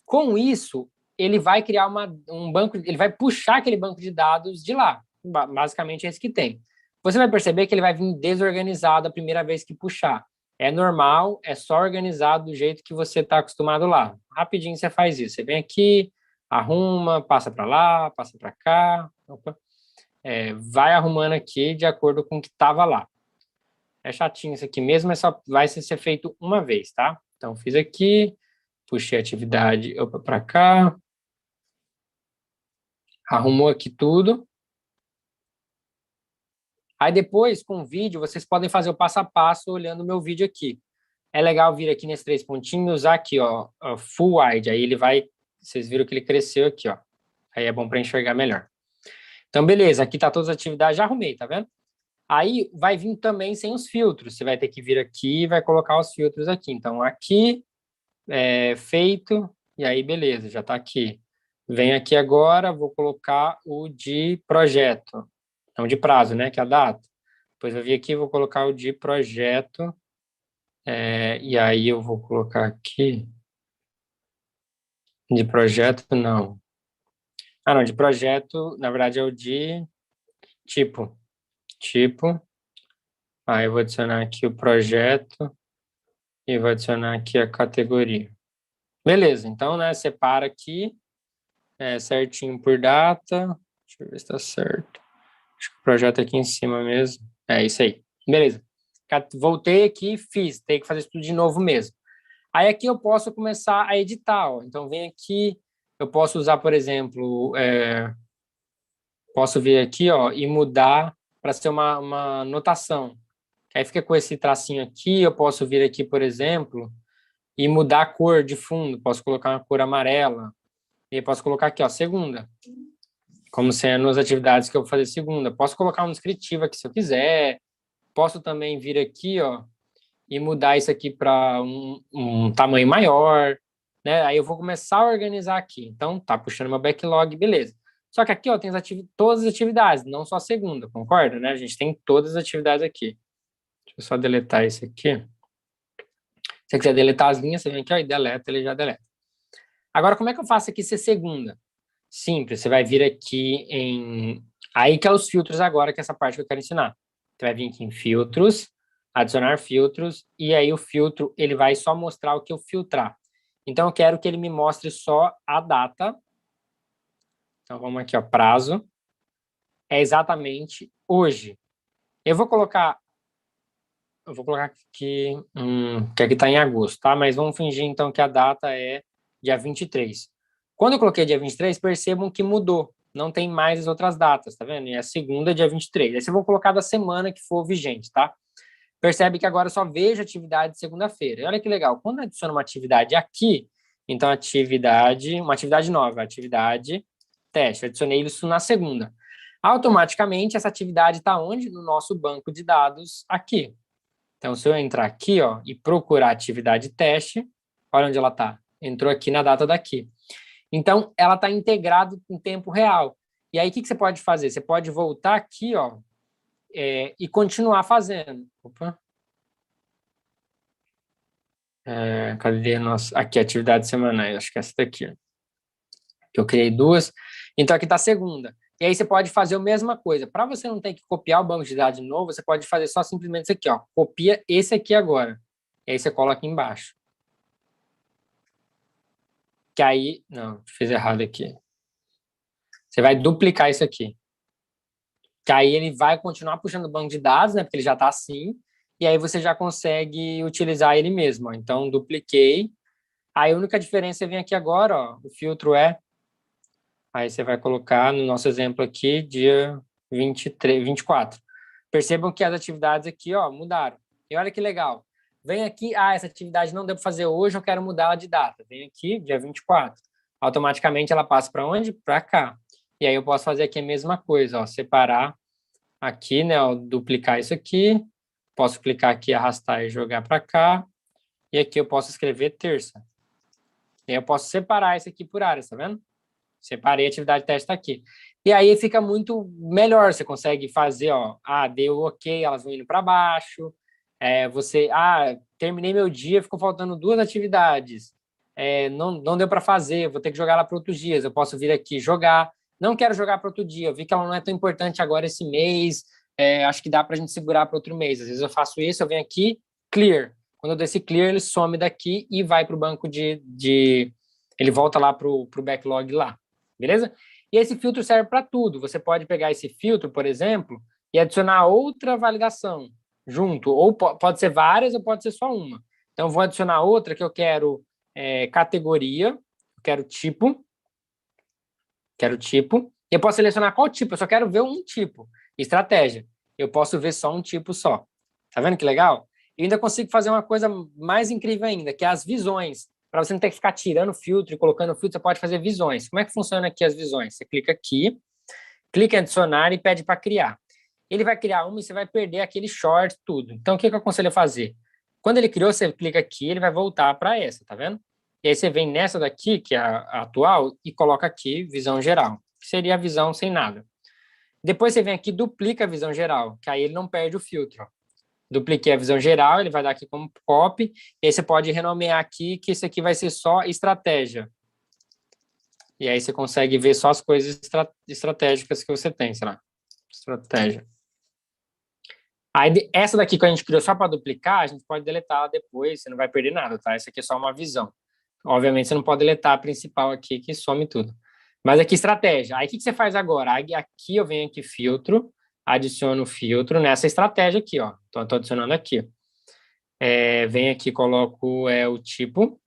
Com isso, ele vai criar um banco, ele vai puxar aquele banco de dados de lá. Basicamente é esse que tem. Você vai perceber que ele vai vir desorganizado a primeira vez que puxar. É normal, é só organizado do jeito que você está acostumado lá. Rapidinho você faz isso. Você vem aqui, arruma, passa para lá, passa para cá. Opa. Vai arrumando aqui de acordo com o que estava lá. É chatinho isso aqui mesmo, mas só vai ser feito uma vez, tá? Então, fiz aqui, puxei a atividade para cá, arrumou aqui tudo. Aí depois, com o vídeo, vocês podem fazer o passo a passo olhando o meu vídeo aqui. É legal vir aqui nesses 3 pontinhos, usar aqui, ó, Full Wide, aí ele vai, vocês viram que ele cresceu aqui, ó. Aí é bom para enxergar melhor. Então, beleza, aqui tá todas as atividades, já arrumei, tá vendo? Aí vai vir também sem os filtros, você vai ter que vir aqui e vai colocar os filtros aqui. Então, aqui, feito, e aí beleza, já tá aqui. Vem aqui agora, vou colocar o de projeto. Então, de prazo, né, que é a data. Depois eu vim aqui, vou colocar o de projeto, e aí eu vou colocar aqui, de projeto, não. Ah, não, de projeto, na verdade é o de tipo. Aí eu vou adicionar aqui o projeto e vou adicionar aqui a categoria. Beleza, então, né, separa aqui, certinho por data. Deixa eu ver se tá certo. Acho que o projeto aqui em cima mesmo. É isso aí. Beleza. Voltei aqui, fiz. Tem que fazer isso tudo de novo mesmo. Aí aqui eu posso começar a editar. Ó. Então, vem aqui, eu posso usar, por exemplo, posso vir aqui, ó, e mudar para ser uma notação. Aí fica com esse tracinho aqui, eu posso vir aqui, por exemplo, e mudar a cor de fundo. Posso colocar uma cor amarela. E posso colocar aqui, ó, segunda. Como sendo as atividades que eu vou fazer segunda. Posso colocar um descritivo aqui se eu quiser. Posso também vir aqui, ó, e mudar isso aqui para um tamanho maior, né? Aí eu vou começar a organizar aqui. Então, tá puxando meu backlog, beleza. Só que aqui, ó, tem todas as atividades, não só a segunda, concorda, né? A gente tem todas as atividades aqui. Deixa eu só deletar isso aqui. Se você quiser deletar as linhas, você vem aqui, ó, e deleta, ele já deleta. Agora, como é que eu faço aqui ser segunda? Simples, você vai vir aqui em... Aí que é os filtros agora, que é essa parte que eu quero ensinar. Você vai vir aqui em filtros, adicionar filtros, e aí o filtro, ele vai só mostrar o que eu filtrar. Então, eu quero que ele me mostre só a data. Então, vamos aqui, ó, prazo. É exatamente hoje. Eu vou colocar aqui, que aqui está em agosto, tá? Mas vamos fingir, então, que a data é dia 23. Quando eu coloquei dia 23, percebam que mudou. Não tem mais as outras datas, tá vendo? E a segunda é dia 23. Aí você vai colocar da semana que for vigente, tá? Percebe que agora eu só vejo atividade de segunda-feira. E olha que legal, quando eu adiciono uma atividade aqui, então uma atividade nova, atividade teste, eu adicionei isso na segunda. Automaticamente, essa atividade está onde? No nosso banco de dados aqui. Então, se eu entrar aqui, ó, e procurar atividade teste, olha onde ela está. Entrou aqui na data daqui. Então, ela está integrada em tempo real. E aí, o que você pode fazer? Você pode voltar aqui, ó, e continuar fazendo. Opa. Cadê nossa? Aqui, atividade semanais. Acho que é essa daqui. Ó. Que eu criei duas. Então, aqui está a segunda. E aí, você pode fazer a mesma coisa. Para você não ter que copiar o banco de dados de novo, você pode fazer só simplesmente isso aqui, ó. Copia esse aqui agora. E aí, você cola aqui embaixo. Que aí... Não, fiz errado aqui. Você vai duplicar isso aqui. Que aí ele vai continuar puxando o banco de dados, né? Porque ele já está assim. E aí você já consegue utilizar ele mesmo. Ó. Então, dupliquei. Aí a única diferença vem aqui agora, ó. O filtro é... Aí você vai colocar, no nosso exemplo aqui, dia 23, 24. Percebam que as atividades aqui, ó, mudaram. E olha que legal. Vem aqui, essa atividade não deu para fazer hoje, eu quero mudar ela de data. Vem aqui, dia 24. Automaticamente ela passa para onde? Para cá. E aí eu posso fazer aqui a mesma coisa, ó, separar aqui, né, ó, duplicar isso aqui. Posso clicar aqui, arrastar e jogar para cá. E aqui eu posso escrever terça. E aí eu posso separar isso aqui por áreas, tá vendo? Separei a atividade de teste, está aqui. E aí fica muito melhor, você consegue fazer, ó, deu ok, elas vão indo para baixo, terminei meu dia, ficou faltando 2 atividades, não deu para fazer, vou ter que jogar ela para outros dias, eu posso vir aqui jogar, não quero jogar para outro dia, eu vi que ela não é tão importante agora esse mês, acho que dá para a gente segurar para outro mês, às vezes eu faço isso, eu venho aqui, clear, quando eu dou esse clear, ele some daqui e vai para o banco ele volta lá para o backlog lá, beleza? E esse filtro serve para tudo. Você pode pegar esse filtro, por exemplo, e adicionar outra validação junto. Ou pode ser várias ou pode ser só uma. Então, vou adicionar outra que eu quero categoria, quero tipo. E eu posso selecionar qual tipo, eu só quero ver um tipo. Estratégia. Eu posso ver só um tipo só. Tá vendo que legal? E ainda consigo fazer uma coisa mais incrível ainda, que é as visões. Para você não ter que ficar tirando filtro e colocando filtro, você pode fazer visões. Como é que funciona aqui as visões? Você clica aqui, clica em adicionar e pede para criar. Ele vai criar uma e você vai perder aquele short, tudo. Então, o que eu aconselho a fazer? Quando ele criou, você clica aqui, ele vai voltar para essa, tá vendo? E aí você vem nessa daqui, que é a atual, e coloca aqui visão geral, que seria a visão sem nada. Depois você vem aqui, duplica a visão geral, que aí ele não perde o filtro. Dupliquei a visão geral, ele vai dar aqui como copy, e aí você pode renomear aqui que isso aqui vai ser só estratégia. E aí você consegue ver só as coisas estratégicas que você tem, sei lá, estratégia. Aí essa daqui que a gente criou só para duplicar, a gente pode deletar depois, você não vai perder nada, tá? Essa aqui é só uma visão. Obviamente você não pode deletar a principal aqui, que some tudo. Mas aqui estratégia. Aí o que você faz agora? Aí, aqui eu venho aqui filtro, adiciono filtro nessa estratégia aqui, ó. Então, estou adicionando aqui. Venho aqui, coloco o tipo,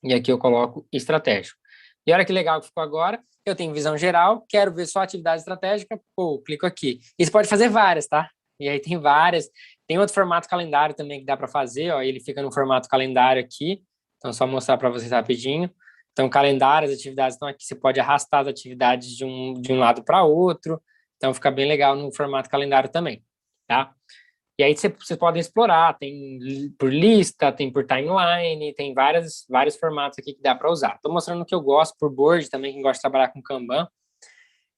e aqui eu coloco estratégico. E olha que legal que ficou agora. Eu tenho visão geral, quero ver só atividade estratégica, clico aqui. Isso pode fazer várias, tá? E aí tem várias. Tem outro formato calendário também que dá para fazer, ó. Ele fica no formato calendário aqui. Então, só mostrar para vocês rapidinho. Então, calendário, as atividades estão aqui. Você pode arrastar as atividades de um lado para outro. Então, fica bem legal no formato calendário também, tá? E aí vocês podem explorar. Tem por lista, tem por timeline, tem vários formatos aqui que dá para usar. Estou mostrando o que eu gosto por board também, quem gosta de trabalhar com Kanban.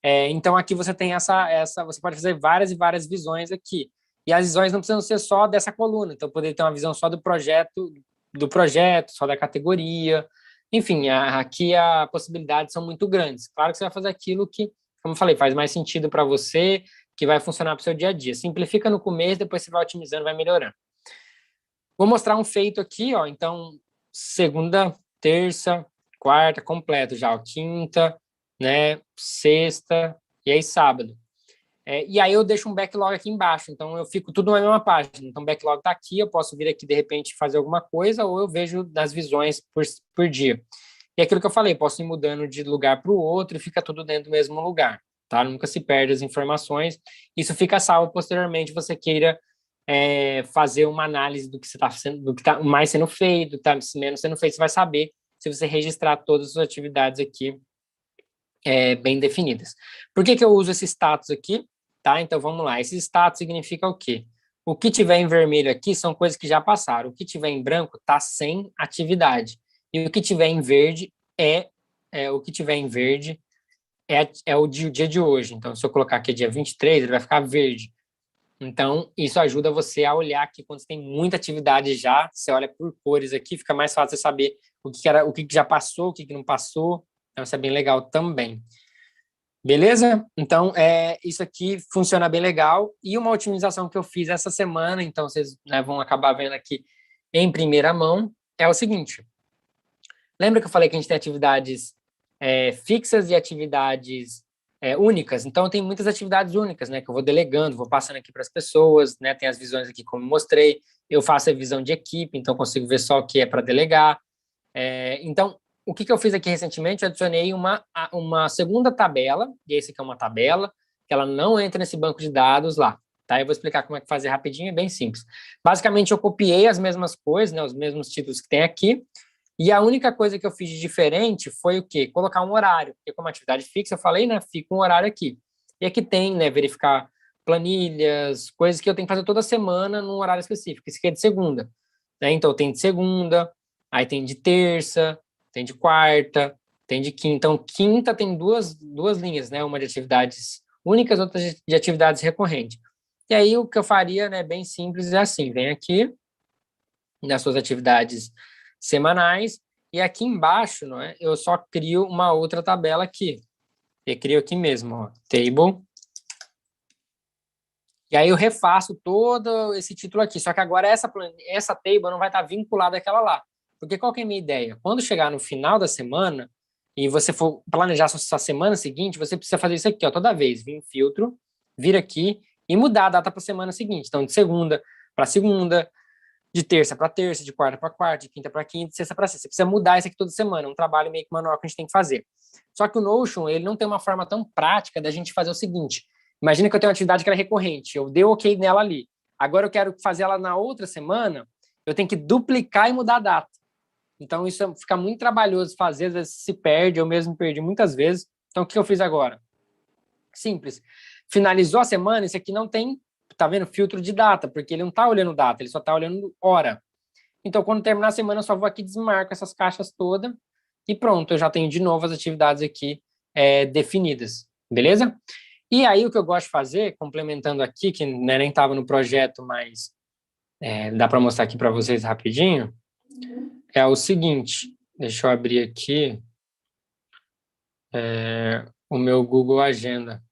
Então, aqui você tem você pode fazer várias e várias visões aqui. E as visões não precisam ser só dessa coluna. Então, poderia ter uma visão só do projeto, só da categoria. Enfim, aqui as possibilidades são muito grandes. Claro que você vai fazer aquilo que, como eu falei, faz mais sentido para você, que vai funcionar para o seu dia a dia. Simplifica no começo, depois você vai otimizando, vai melhorando. Vou mostrar um feito aqui, ó. Então, segunda, terça, quarta, completo já. Ó, quinta, né? Sexta e aí sábado. E aí eu deixo um backlog aqui embaixo, então eu fico tudo na mesma página. Então o backlog está aqui, eu posso vir aqui de repente fazer alguma coisa ou eu vejo das visões por dia. E aquilo que eu falei, posso ir mudando de lugar para o outro e fica tudo dentro do mesmo lugar, tá? Nunca se perde as informações. Isso fica salvo posteriormente, você queira fazer uma análise do que está mais sendo feito, do que está menos sendo feito, você vai saber se você registrar todas as suas atividades aqui bem definidas. Por que eu uso esse status aqui? Tá? Então, vamos lá. Esse status significa o quê? O que tiver em vermelho aqui são coisas que já passaram. O que tiver em branco está sem atividade. E o que tiver em verde o que tiver em verde é o dia de hoje. Então, se eu colocar aqui dia 23, ele vai ficar verde. Então, isso ajuda você a olhar aqui quando você tem muita atividade já, você olha por cores aqui, fica mais fácil você saber o que já passou, o que não passou. Então, isso é bem legal também. Beleza? Então, isso aqui funciona bem legal. E uma otimização que eu fiz essa semana, então vocês vão acabar vendo aqui em primeira mão, é o seguinte. Lembra que eu falei que a gente tem atividades fixas e atividades únicas? Então, tem muitas atividades únicas, né? Que eu vou delegando, vou passando aqui para as pessoas, né? Tem as visões aqui, como mostrei. Eu faço a visão de equipe, então consigo ver só o que é para delegar. Então, o que eu fiz aqui recentemente? Eu adicionei uma segunda tabela, e esse aqui é uma tabela, que ela não entra nesse banco de dados lá, tá? Eu vou explicar como é que fazer rapidinho, é bem simples. Basicamente, eu copiei as mesmas coisas, né, os mesmos títulos que tem aqui, e a única coisa que eu fiz de diferente foi o quê? Colocar um horário, porque como atividade fixa, eu falei, né, fica um horário aqui. E aqui tem, né, verificar planilhas, coisas que eu tenho que fazer toda semana num horário específico. Isso aqui é de segunda, né? Então, tem de segunda, aí tem de terça, tem de quarta, Tem de quinta. Então, quinta tem duas linhas, né? Uma de atividades únicas, outra de atividades recorrentes. E aí, o que eu faria, né, bem simples, é assim, vem aqui nas suas atividades semanais, e aqui embaixo, não é, eu só crio uma outra tabela aqui. Eu crio aqui mesmo, ó, table. E aí eu refaço todo esse título aqui. Só que agora essa table não vai estar vinculada àquela lá. Porque qual que é a minha ideia? Quando chegar no final da semana e você for planejar a sua semana seguinte, você precisa fazer isso aqui, ó, toda vez. Vir em filtro, vir aqui e mudar a data para a semana seguinte. Então, de segunda para segunda, de terça para terça, de quarta para quarta, de quinta para quinta, de sexta para sexta. Você precisa mudar isso aqui toda semana. É um trabalho meio que manual que a gente tem que fazer. Só que o Notion, ele não tem uma forma tão prática da gente fazer o seguinte. Imagina que eu tenho uma atividade que era recorrente, eu dei ok nela ali. Agora eu quero fazer ela na outra semana, eu tenho que duplicar e mudar a data. Então isso fica muito trabalhoso fazer, às vezes se perde, eu mesmo perdi muitas vezes. Então o que eu fiz agora? Simples. Finalizou a semana, esse aqui não tem, tá vendo, filtro de data, porque ele não tá olhando data, ele só tá olhando hora. Então quando terminar a semana, eu só vou aqui, desmarco essas caixas todas e pronto, eu já tenho de novo as atividades aqui definidas, beleza? E aí o que eu gosto de fazer, complementando aqui, que né, nem estava no projeto, mas dá para mostrar aqui para vocês rapidinho, é o seguinte, deixa eu abrir aqui o meu Google Agenda,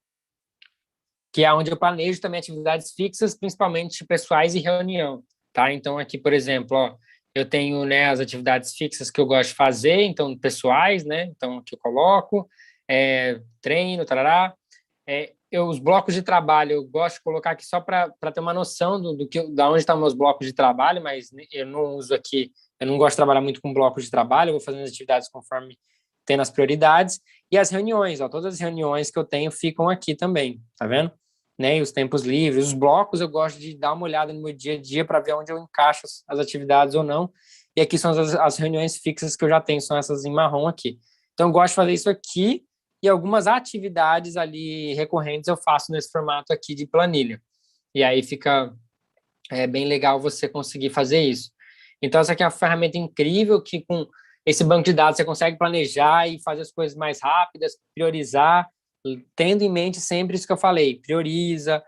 que é onde eu planejo também atividades fixas, principalmente pessoais e reunião, tá? Então aqui, por exemplo, ó, eu tenho né, as atividades fixas que eu gosto de fazer, então pessoais, né? Então aqui eu coloco, treino, tarará. Os blocos de trabalho eu gosto de colocar aqui só para ter uma noção da onde estão meus blocos de trabalho, mas eu não uso aqui, eu não gosto de trabalhar muito com blocos de trabalho, eu vou fazendo as atividades conforme tem nas prioridades, e as reuniões, ó, todas as reuniões que eu tenho ficam aqui também, tá vendo? Né, e os tempos livres, os blocos eu gosto de dar uma olhada no meu dia a dia para ver onde eu encaixo as atividades ou não, e aqui são as reuniões fixas que eu já tenho, são essas em marrom aqui. Então eu gosto de fazer isso aqui, e algumas atividades ali recorrentes eu faço nesse formato aqui de planilha. E aí fica bem legal você conseguir fazer isso. Então, essa aqui é uma ferramenta incrível que com esse banco de dados você consegue planejar e fazer as coisas mais rápidas, priorizar, tendo em mente sempre isso que eu falei, prioriza,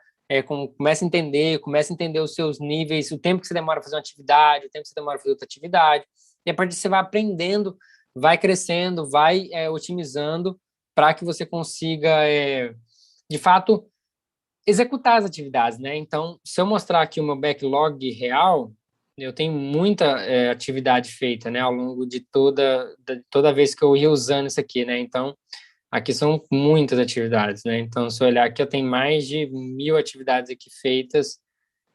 começa a entender os seus níveis, o tempo que você demora a fazer uma atividade, o tempo que você demora a fazer outra atividade, e a partir disso você vai aprendendo, vai crescendo, vai otimizando, para que você consiga, de fato, executar as atividades, né? Então, se eu mostrar aqui o meu backlog real, eu tenho muita atividade feita, né? Ao longo de toda vez que eu ia usando isso aqui, né? Então, aqui são muitas atividades, né? Então, se eu olhar aqui, eu tenho mais de 1.000 atividades aqui feitas,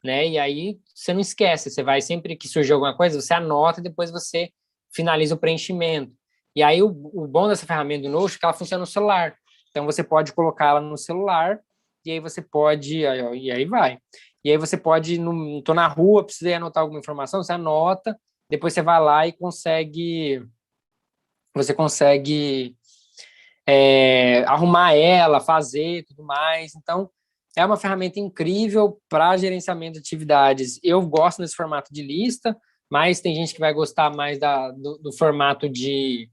né? E aí, você não esquece, você vai sempre que surgir alguma coisa, você anota e depois você finaliza o preenchimento. E aí, o bom dessa ferramenta do Notion é que ela funciona no celular. Então, você pode colocar ela no celular e aí você pode... E aí vai. E aí você pode... Estou na rua, precisei anotar alguma informação, você anota, depois você vai lá e consegue... Você consegue arrumar ela, fazer, tudo mais. Então, é uma ferramenta incrível para gerenciamento de atividades. Eu gosto desse formato de lista, mas tem gente que vai gostar mais do formato de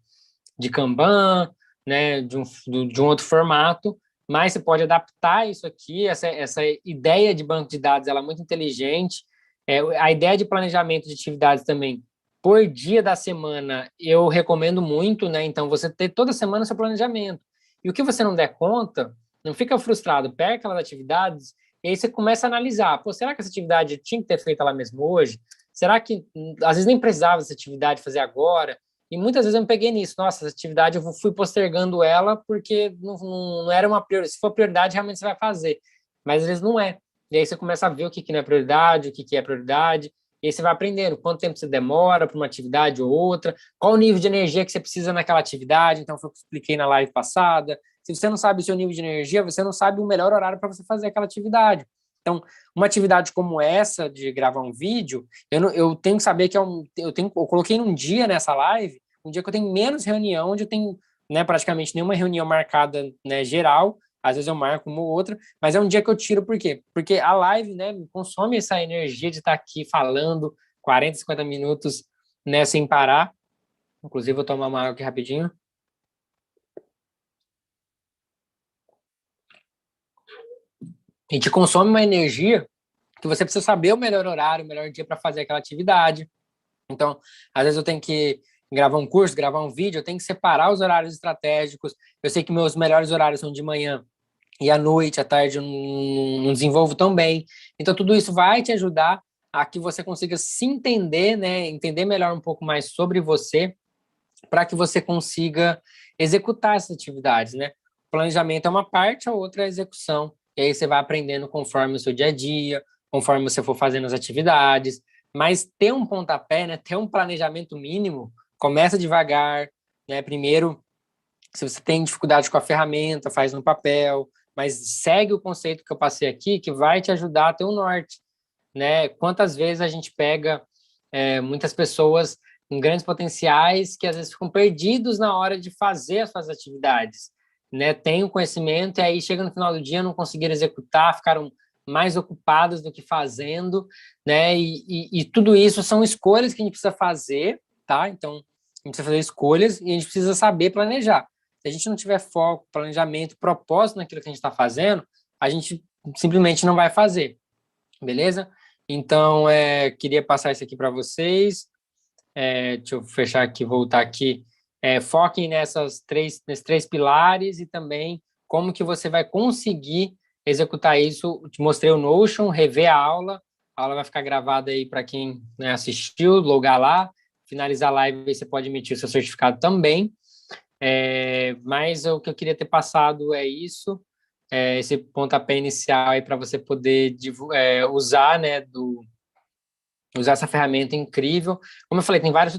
Kanban, né, de um outro formato, mas você pode adaptar isso aqui, essa ideia de banco de dados, ela é muito inteligente. A ideia de planejamento de atividades também, por dia da semana, eu recomendo muito, né? Então, você ter toda semana seu planejamento. E o que você não der conta, não fica frustrado, pega aquelas atividades e aí você começa a analisar, pô, será que essa atividade eu tinha que ter feito ela mesmo hoje? Será que, às vezes, nem precisava dessa atividade fazer agora? E muitas vezes eu me peguei nisso. Nossa, essa atividade eu fui postergando ela porque não era uma prioridade. Se for prioridade, realmente você vai fazer. Mas às vezes não é. E aí você começa a ver o que não é prioridade, o que é prioridade. E aí você vai aprendendo quanto tempo você demora para uma atividade ou outra, qual o nível de energia que você precisa naquela atividade. Então, foi o que eu expliquei na live passada. Se você não sabe o seu nível de energia, você não sabe o melhor horário para você fazer aquela atividade. Então, uma atividade como essa de gravar um vídeo, eu tenho que saber que eu coloquei num dia nessa live, um dia que eu tenho menos reunião, onde eu tenho, né, praticamente nenhuma reunião marcada, né, geral. Às vezes eu marco uma ou outra, mas é um dia que eu tiro, por quê? Porque a live, né, consome essa energia de estar aqui falando 40, 50 minutos, né, sem parar. Inclusive, vou tomar uma água aqui rapidinho. e te consome uma energia que você precisa saber o melhor horário, o melhor dia para fazer aquela atividade. Então, às vezes eu tenho que gravar um curso, gravar um vídeo, eu tenho que separar os horários estratégicos. Eu sei que meus melhores horários são de manhã e à noite, à tarde eu não desenvolvo tão bem. Então, tudo isso vai te ajudar a que você consiga se entender, né? Entender melhor um pouco mais sobre você, para que você consiga executar essas atividades, né? O planejamento é uma parte, a outra é a execução. E aí você vai aprendendo conforme o seu dia a dia, conforme você for fazendo as atividades. Mas ter um pontapé, né? Ter um planejamento mínimo, começa devagar, né? Primeiro, se você tem dificuldade com a ferramenta, faz no papel, mas segue o conceito que eu passei aqui, que vai te ajudar a ter um norte, né? Quantas vezes a gente pega muitas pessoas com grandes potenciais que às vezes ficam perdidos na hora de fazer as suas atividades, né? Tem o conhecimento e aí chega no final do dia não conseguiram executar, ficaram mais ocupados do que fazendo, né? E tudo isso são escolhas que a gente precisa fazer, tá? Então, a gente precisa fazer escolhas e a gente precisa saber planejar. Se a gente não tiver foco, planejamento, propósito naquilo que a gente está fazendo, a gente simplesmente não vai fazer, beleza? Então, queria passar isso aqui para vocês. Deixa eu fechar aqui, voltar aqui. Foquem nesses três pilares e também como que você vai conseguir executar isso. Te mostrei o Notion, rever a aula vai ficar gravada aí para quem, né, assistiu, logar lá, finalizar a live, aí você pode emitir o seu certificado também. Mas o que eu queria ter passado é isso, esse pontapé inicial aí para você poder usar, né, usar essa ferramenta incrível. Como eu falei, tem vários